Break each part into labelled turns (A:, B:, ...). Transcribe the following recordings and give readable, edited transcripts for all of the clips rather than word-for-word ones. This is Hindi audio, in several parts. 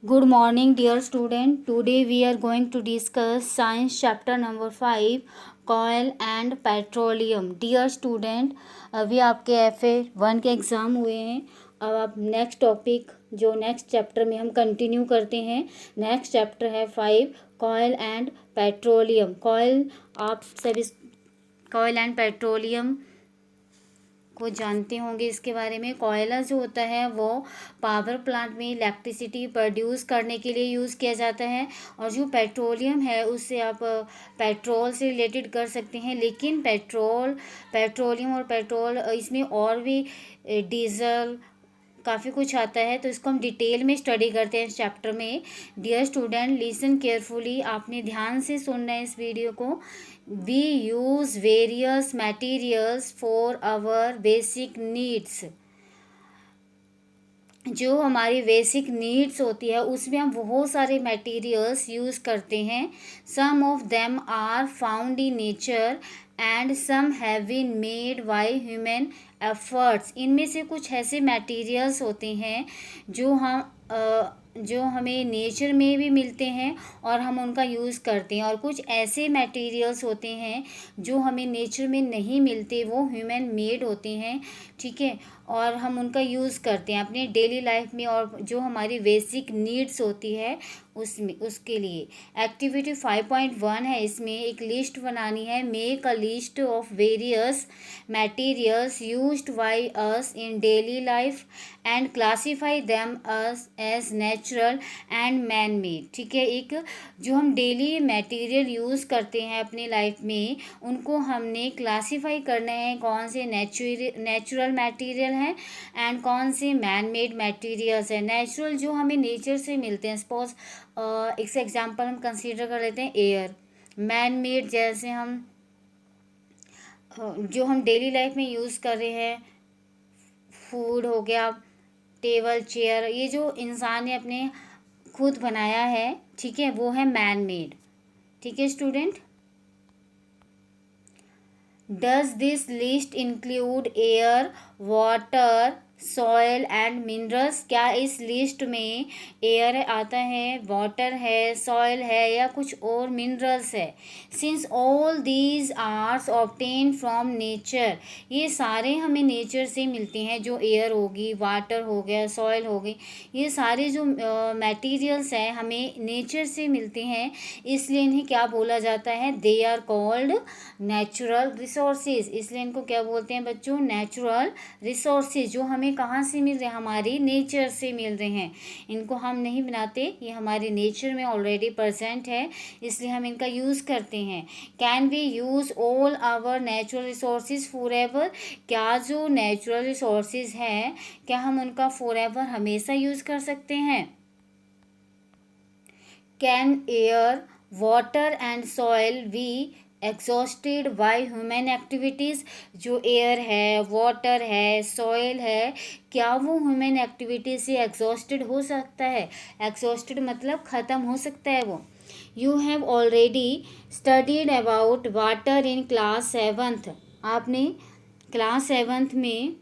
A: Good morning, dear student. Today we are going to discuss science chapter number 5, coal and petroleum. Dear student, अभी आपके FA1 के एग्ज़ाम हुए हैं. अब आप नेक्स्ट टॉपिक जो नेक्स्ट चैप्टर में हम कंटिन्यू करते हैं. नेक्स्ट चैप्टर है 5, coal and petroleum. coal आप सभी coal and petroleum को जानते होंगे. इसके बारे में कोयला जो होता है वो पावर प्लांट में इलेक्ट्रिसिटी प्रोड्यूस करने के लिए यूज़ किया जाता है. और जो पेट्रोलियम है उससे आप पेट्रोल से रिलेटेड कर सकते हैं. लेकिन पेट्रोलियम और पेट्रोल इसमें और भी डीजल काफ़ी कुछ आता है. तो इसको हम डिटेल में स्टडी करते हैं इस चैप्टर में. Dear student, listen carefully. आपने ध्यान से सुनना है इस वीडियो को. We use various materials for our basic needs. जो हमारी बेसिक नीड्स होती है उसमें हम बहुत सारे मटेरियल्स यूज़ करते हैं. Some of them are found in nature and some have been made by human efforts. इनमें से कुछ ऐसे मटेरियल्स होते हैं जो हमें नेचर में भी मिलते हैं और हम उनका यूज़ करते हैं. और कुछ ऐसे मटेरियल्स होते हैं जो हमें नेचर में नहीं मिलते, वो ह्यूमन मेड होते हैं. ठीक है, और हम उनका यूज़ करते हैं अपने डेली लाइफ में और जो हमारी बेसिक नीड्स होती है उसके लिए. एक्टिविटी 5.1 है. इसमें एक लिस्ट बनानी है. Make a list of various materials used by us in daily life and classify them us as natural and man made. ठीक है, एक जो हम डेली मटेरियल यूज़ करते हैं अपनी लाइफ में उनको हमने क्लासीफाई करना है. कौन से नेचुरल मटेरियल हैं एंड कौन से मैन मेड मटेरियल्स हैं. नेचुरल जो हमें नेचर से मिलते हैं. सपोज एक एग्जांपल हम कंसीडर कर लेते हैं एयर. मैन मेड जैसे हम जो हम डेली लाइफ में यूज़ कर रहे हैं, फूड हो गया, टेबल चेयर, ये जो इंसान ने अपने खुद बनाया है, ठीक है, वो है मैन मेड. ठीक है student. Does this list include air, water, soil and minerals. क्या इस लिस्ट में एयर आता है, वाटर है, सॉयल है या कुछ और मिनरल्स है. Since all these are obtain from nature. ये सारे हमें नेचर से मिलते हैं. जो एयर होगी, वाटर हो गया, सॉयल हो गई, ये सारे जो मटेरियल्स हैं हमें नेचर से मिलते हैं. इसलिए इन्हें क्या बोला जाता है, they are called natural resources. इसलिए इनको क्या बोलते हैं बच्चों, नेचुरल रिसोर्सेज. जो हमें कहाँ से मिल रहे हैं, हमारी नेचर से मिल रहे हैं. इनको हम नहीं बनाते, ये हमारे नेचर में ऑलरेडी प्रेजेंट है, इसलिए हम इनका यूज़ करते हैं. Can we use all our natural resources forever. क्या जो नेचुरल रिसोर्सेज हैं क्या हम उनका फॉर एवर हमेशा यूज़ कर सकते हैं. Can air, water and soil be exhausted by human activities. जो एयर है, वाटर है, सॉइल है, क्या वो ह्यूमन एक्टिविटीज से एग्जॉस्टेड हो सकता है. एग्जॉस्टेड मतलब ख़त्म हो सकता है वो. You have already studied about water in class 7th. आपने क्लास 7th में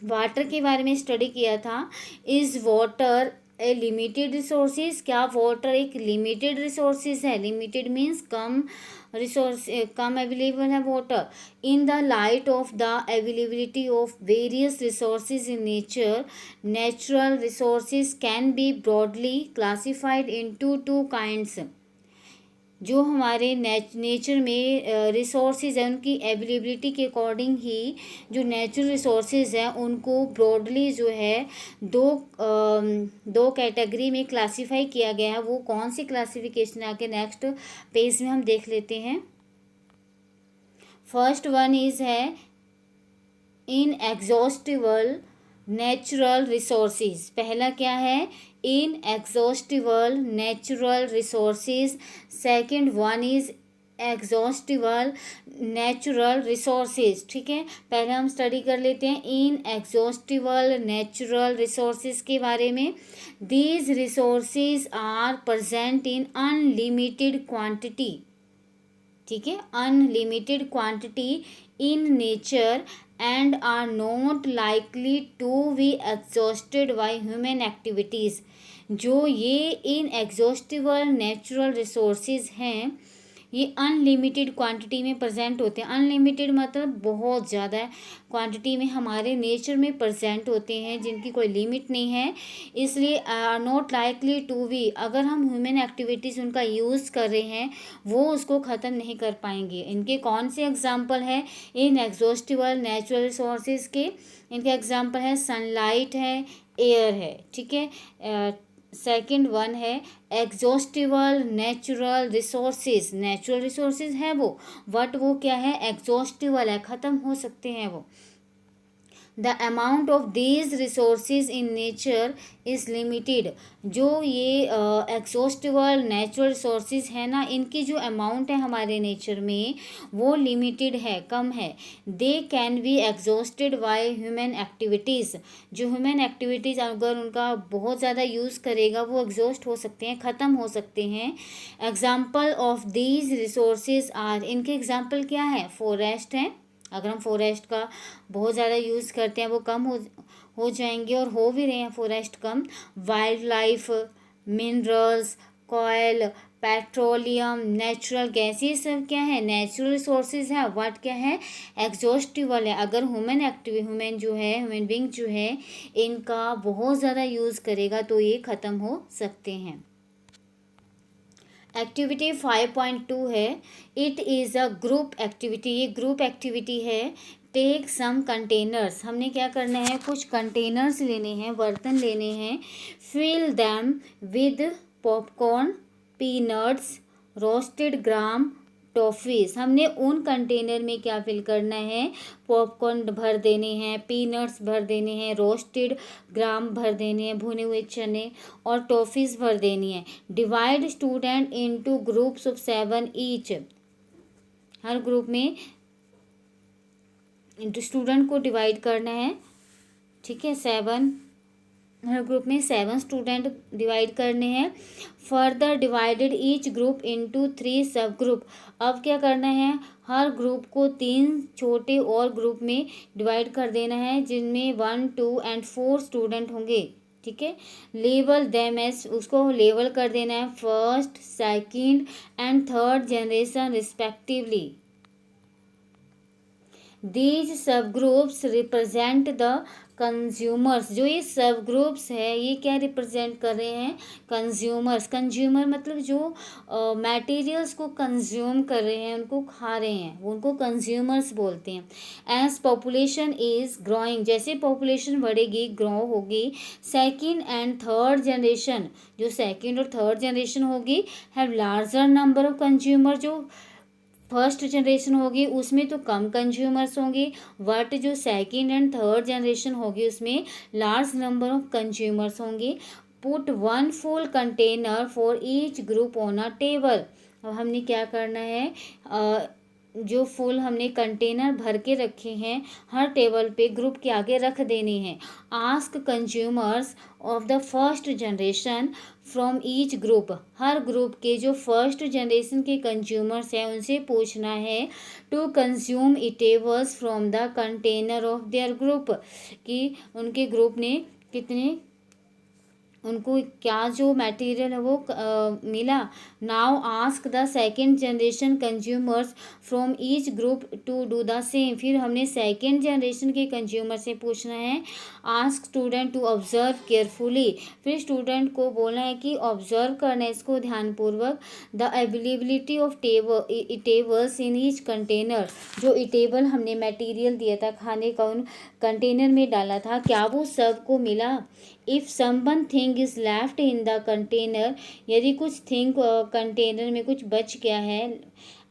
A: वाटर के बारे में स्टडी किया था. Is water A limited resources. क्या वाटर एक लिमिटेड रिसोर्सेज है. लिमिटेड मीन्स कम रिसोर्स, कम अवेलेबल है water. In the light of the availability of various resources in nature, natural resources can be broadly classified into two kinds. जो हमारे नेचर में रिसोर्सेज हैं उनकी अवेलेबिलिटी के अकॉर्डिंग ही जो नेचुरल रिसोर्सेज हैं उनको ब्रॉडली जो है दो कैटेगरी में क्लासिफाई किया गया है. वो कौन सी क्लासिफिकेशन आके नेक्स्ट पेज में हम देख लेते हैं. फर्स्ट वन इज है इनएग्जॉस्टिबल नेचुरल रिसोर्सेज. पहला क्या है, inexhaustible natural resources. Second one is exhaustible natural resources. ठीक है, पहले हम स्टडी कर लेते हैं इनएग्जॉस्टिबल नेचुरल रिसोर्सेज के बारे में. These resources are present in unlimited quantity. ठीक है, unlimited quantity in nature and are not likely to be exhausted by human activities। जो ये इनएग्जॉस्टिबल नेचुरल रिसोर्सेज हैं ये अनलिमिटेड क्वांटिटी में प्रेजेंट होते हैं। अनलिमिटेड मतलब बहुत ज़्यादा क्वांटिटी में हमारे नेचर में प्रेजेंट होते हैं जिनकी कोई लिमिट नहीं है। इसलिए are not likely to be, अगर हम ह्यूमन एक्टिविटीज़ उनका यूज़ कर रहे हैं वो उसको ख़त्म नहीं कर पाएंगे। इनके कौन से एग्जाम्पल है इन एग्जॉस्टिबल नेचुरल रिसोर्सेज के? इनके एग्जाम्पल है सनलाइट है, एयर है, ठीक है। सेकंड वन है exhaustible natural resources. Natural resources है वो, बट वो क्या है, एग्जॉस्टिबल है, ख़त्म हो सकते हैं वो। The amount of these resources in nature is limited. जो ये एग्जॉस्टिबल नेचुरल रिसोर्सेज है ना, इनकी जो अमाउंट है हमारे नेचर में वो लिमिटेड है, कम है। They can be exhausted by human activities. जो ह्यूमन एक्टिविटीज़ अगर उनका बहुत ज़्यादा यूज़ करेगा वो एग्जॉस्ट हो सकते हैं, ख़त्म हो सकते हैं। Example of these resources are, इनके एग्जाम्पल क्या है, फॉरेस्ट हैं। अगर हम फॉरेस्ट का बहुत ज़्यादा यूज़ करते हैं वो कम हो जाएंगे और हो भी रहे हैं फॉरेस्ट कम। Wildlife, minerals, coal, petroleum, natural gas, ये सब क्या है, नेचुरल रिसोर्सेज है, बट क्या है, एग्जॉस्टिबल है। अगर ह्यूमन जो है, ह्यूमन बींग जो है, इनका बहुत ज़्यादा यूज़ करेगा तो ये ख़त्म हो सकते हैं। एक्टिविटी 5.2 है, it is a group activity. ये ग्रुप एक्टिविटी है। टेक सम कंटेनर्स, हमने क्या करना है, कुछ कंटेनर्स लेने हैं, बर्तन लेने हैं। Fill them with popcorn, peanuts, roasted gram, toffees. हमने उन कंटेनर में क्या फिल करना है, पॉपकॉर्न भर देने हैं, पीनट्स भर देने हैं, रोस्टेड ग्राम भर देने हैं, भुने हुए चने, और टॉफ़ीज़ भर देनी है। Divide student into groups of 7 each. Her group में स्टूडेंट को डिवाइड करना है, ठीक है, 7, हर ग्रुप में 7 स्टूडेंट डिवाइड करने हैं। Further divided each group into 3 सब ग्रुप। अब क्या करना है, हर ग्रुप को 3 छोटे और ग्रुप में डिवाइड कर देना है जिनमें 1, 2 एंड 4 स्टूडेंट होंगे, ठीक है। लेबल देम एज, उसको लेबल कर देना है first, second and third generation respectively. These sub groups represent the consumers. जो ये सब ग्रुप्स है ये क्या रिप्रेजेंट कर रहे हैं, कंज्यूमर्स। कंज्यूमर मतलब जो मटेरियल्स को कंज्यूम कर रहे हैं, उनको खा रहे हैं, उनको कंज्यूमर्स बोलते हैं। एज पॉपुलेशन इज ग्रोइंग, जैसे पॉपुलेशन बढ़ेगी, ग्रो होगी, सेकंड एंड थर्ड जनरेशन, जो सेकंड और थर्ड जनरेशन होगी, have larger number of consumer. जो फर्स्ट जनरेशन होगी उसमें तो कम कंज्यूमर्स होंगे, बट जो सेकंड एंड थर्ड जनरेशन होगी उसमें लार्ज नंबर ऑफ कंज्यूमर्स होंगे। Put 1 full container for each group on a table. अब हमने क्या करना है, जो फुल हमने कंटेनर भर के रखे हैं हर टेबल पे ग्रुप के आगे रख देने हैं। Ask consumers of the first generation from each group. Her group के जो फर्स्ट जनरेशन के कंज्यूमर्स हैं उनसे पूछना है to consume eatables from the container of their group, कि उनके ग्रुप ने कितने, उनको क्या जो मटेरियल है वो मिला। Now ask the second generation consumers from each group to do the same. फिर हमने सेकेंड जनरेशन के कंज्यूमर से पूछना है, ask student to observe carefully. फिर स्टूडेंट को बोलना है कि ऑब्जर्व करना है इसको ध्यानपूर्वक। The availability of tables in each container. जो इटेबल हमने मटेरियल दिया था खाने का उन कंटेनर में डाला था, क्या वो सबको मिला। If someone thing is left in the container, यदि कुछ थिंग कंटेनर में कुछ बच गया है,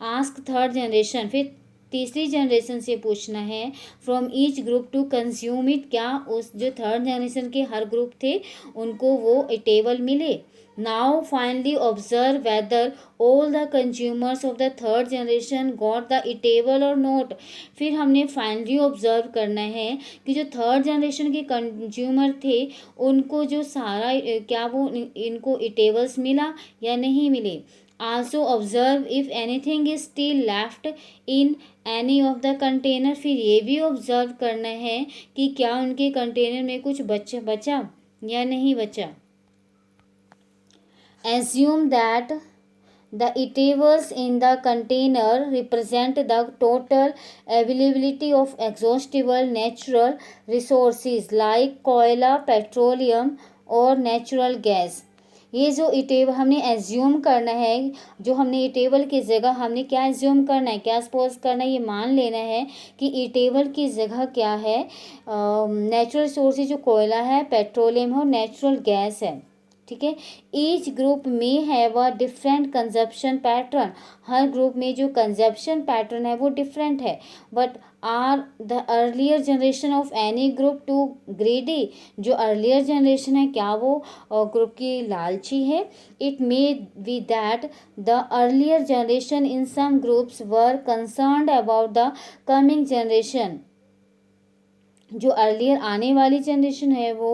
A: आस्क थर्ड जनरेशन। फिर तीसरी जनरेशन से पूछना है from each group to consume it. क्या उस जो थर्ड जनरेशन के हर ग्रुप थे उनको वो टेबल मिले। Now finally observe whether all the consumers of the third generation got the table और नोट। फिर हमने फाइनली ऑब्जर्व करना है कि जो थर्ड जनरेशन के कंज्यूमर थे उनको जो सारा क्या वो इनको टेबल्स मिला या नहीं मिले। Also observe if anything is still left in any of the container. फिर ये भी ऑब्जर्व करना है कि क्या उनके कंटेनर में कुछ बचा या नहीं बचा। Assume that the eatables in the container represent the total availability of exhaustible natural resources like कोयला, पेट्रोलियम और नेचुरल गैस। ये जो इटेबल हमने एज्यूम करना है, जो हमने इटेबल की जगह हमने क्या एज्यूम करना है, क्या सपोज करना है, ये मान लेना है कि इटेबल की जगह क्या है, नेचुरल रिसोर्सेज जो कोयला है, पेट्रोलियम है और नेचुरल गैस है। ठीक है। ईच ग्रुप में have a different consumption pattern. हर ग्रुप में जो कंजप्शन पैटर्न है वो डिफरेंट है। But are the earlier generation of any group too greedy. जो अर्लियर जनरेशन है क्या वो ग्रुप की लालची है। It may be that the earlier generation in some groups were concerned about the coming generation. जो अर्लियर आने वाली जनरेशन है वो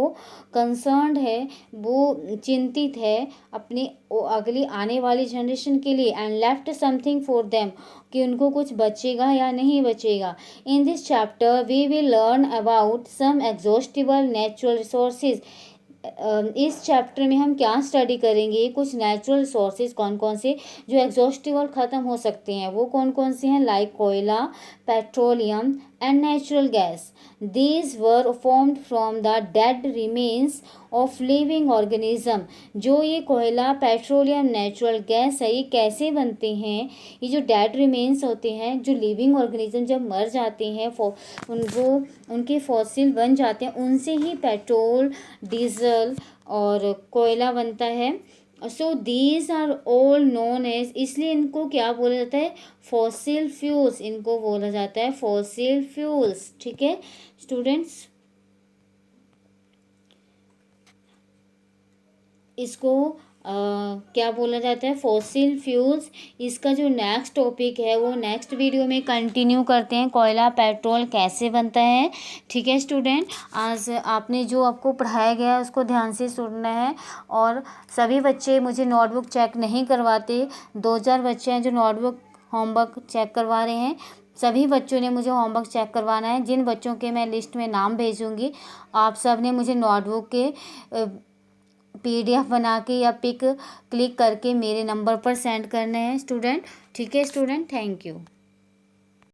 A: कंसर्न्ड है, वो चिंतित है अपनी अगली आने वाली जनरेशन के लिए। And left something for them, कि उनको कुछ बचेगा या नहीं बचेगा। In this chapter we will learn about some exhaustible natural resources. इस चैप्टर में हम क्या स्टडी करेंगे, कुछ नेचुरल रिसोर्सेज कौन कौन से जो एग्जॉस्टिबल ख़त्म हो सकते हैं, वो कौन कौन से हैं, लाइक कोयला, petroleum and natural gas. These were formed from the dead remains of living organism. जो ये कोयला, पेट्रोलियम, नेचुरल गैस है, ये कैसे बनते हैं, ये जो डेड रिमेन्स होते हैं, जो लिविंग ऑर्गेनिज्म जब मर जाते हैं वो उनके फॉसिल बन जाते हैं, उनसे ही पेट्रोल, डीजल और कोयला बनता है। So these are all known as, इसलिए इनको क्या बोला जाता है, फॉसिल फ्यूल्स, इनको बोला जाता है फॉसिल फ्यूल्स। ठीक है स्टूडेंट्स, इसको क्या बोला जाता है, फॉसिल फ्यूल्स। इसका जो नेक्स्ट टॉपिक है वो नेक्स्ट वीडियो में कंटिन्यू करते हैं, कोयला पेट्रोल कैसे बनता है। ठीक है स्टूडेंट, आज आपने जो आपको पढ़ाया गया है उसको ध्यान से सुनना है। और सभी बच्चे मुझे नोटबुक चेक नहीं करवाते, 2-4 बच्चे हैं जो नोटबुक होमवर्क चेक करवा रहे हैं। सभी बच्चों ने मुझे होमवर्क चेक करवाना है। जिन बच्चों के मैं लिस्ट में नाम भेजूंगी, आप सब ने मुझे नोटबुक के PDF बना के या पिक क्लिक करके मेरे नंबर पर सेंड करना है स्टूडेंट। ठीक है स्टूडेंट, थैंक यू।